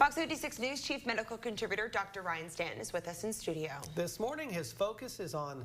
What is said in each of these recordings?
Fox 56 News Chief Medical Contributor Dr. Ryan Stanton is with us in studio. This morning, his focus is on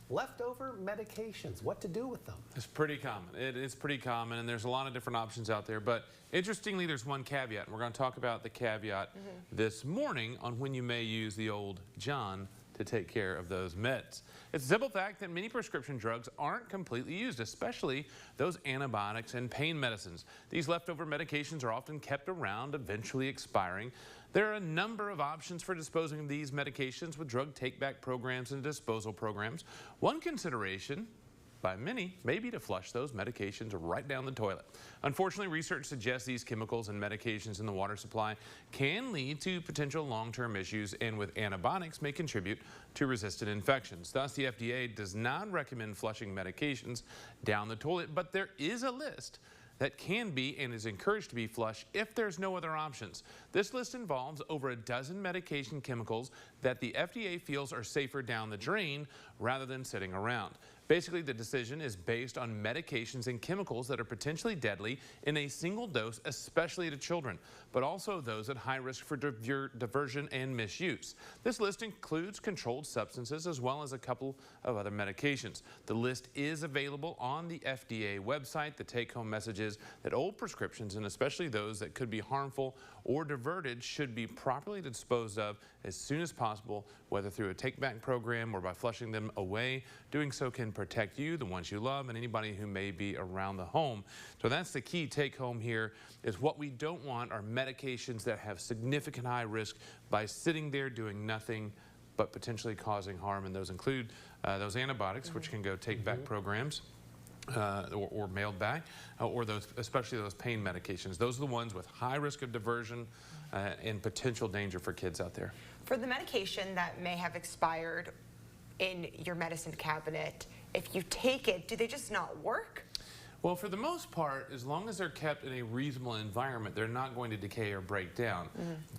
leftover medications, what to do with them. It's pretty common. It is pretty common, and there's a lot of different options out there. But interestingly, there's one caveat. We're going to talk about the caveat this morning on when you may use the old John to take care of those meds. It's a simple fact that many prescription drugs aren't completely used, especially those antibiotics and pain medicines. These leftover medications are often kept around, eventually expiring. There are a number of options for disposing of these medications with drug take-back programs and disposal programs. One consideration by many may be to flush those medications right down the toilet. Unfortunately, research suggests these chemicals and medications in the water supply can lead to potential long-term issues, and with antibiotics may contribute to resistant infections. Thus, the FDA does not recommend flushing medications down the toilet, but there is a list that can be and is encouraged to be flushed if there's no other options. This list involves over a dozen medication chemicals that the FDA feels are safer down the drain rather than sitting around. Basically, the decision is based on medications and chemicals that are potentially deadly in a single dose, especially to children, but also those at high risk for diversion and misuse. This list includes controlled substances as well as a couple of other medications. The list is available on the FDA website. The take-home message is that old prescriptions, and especially those that could be harmful or diverted, should be properly disposed of as soon as possible, whether through a take-back program or by flushing them away. Doing so can protect you, the ones you love, and anybody who may be around the home. So that's the key take-home here, is what we don't want are medications that have significant high risk by sitting there doing nothing but potentially causing harm, and those include those antibiotics, which can go take-back programs. Or mailed back, or those, especially those pain medications. Those are the ones with high risk of diversion and potential danger for kids out there. For the medication that may have expired in your medicine cabinet, if you take it, do they just not work? Well, for the most part, as long as they're kept in a reasonable environment, they're not going to decay or break down.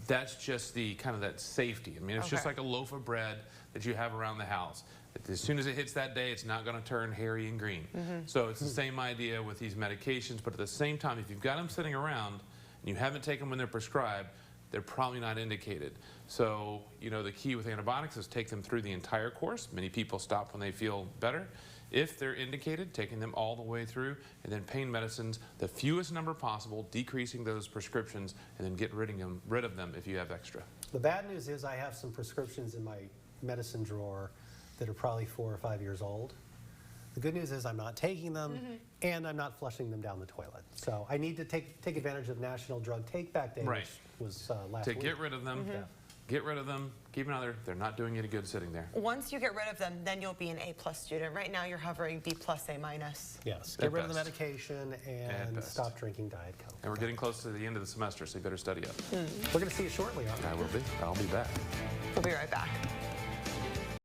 That's just the kind of that safety. I mean, it's just like a loaf of bread that you have around the house. As soon as it hits that day, it's not going to turn hairy and green. So it's the same idea with these medications, but at the same time, if you've got them sitting around and you haven't taken them when they're prescribed, they're probably not indicated. So, you know, the key with antibiotics is take them through the entire course. Many people stop when they feel better. If they're indicated, taking them all the way through, and then pain medicines, the fewest number possible, decreasing those prescriptions, and then get rid of them if you have extra. The bad news is I have some prescriptions in my medicine drawer that are probably 4 or 5 years old. The good news is I'm not taking them, and I'm not flushing them down the toilet. So I need to take advantage of National Drug Take-Back Day, which was last week. To get rid of them, get rid of them, keep another. They're not doing any good sitting there. Once you get rid of them, then you'll be an A+ student. Right now, you're hovering B+, A-. Yes, get rid of the medication and stop drinking Diet Coke. And we're getting close to the end of the semester, so you better study up. We're going to see you shortly, aren't we? I will be. I'll be back. We'll be right back.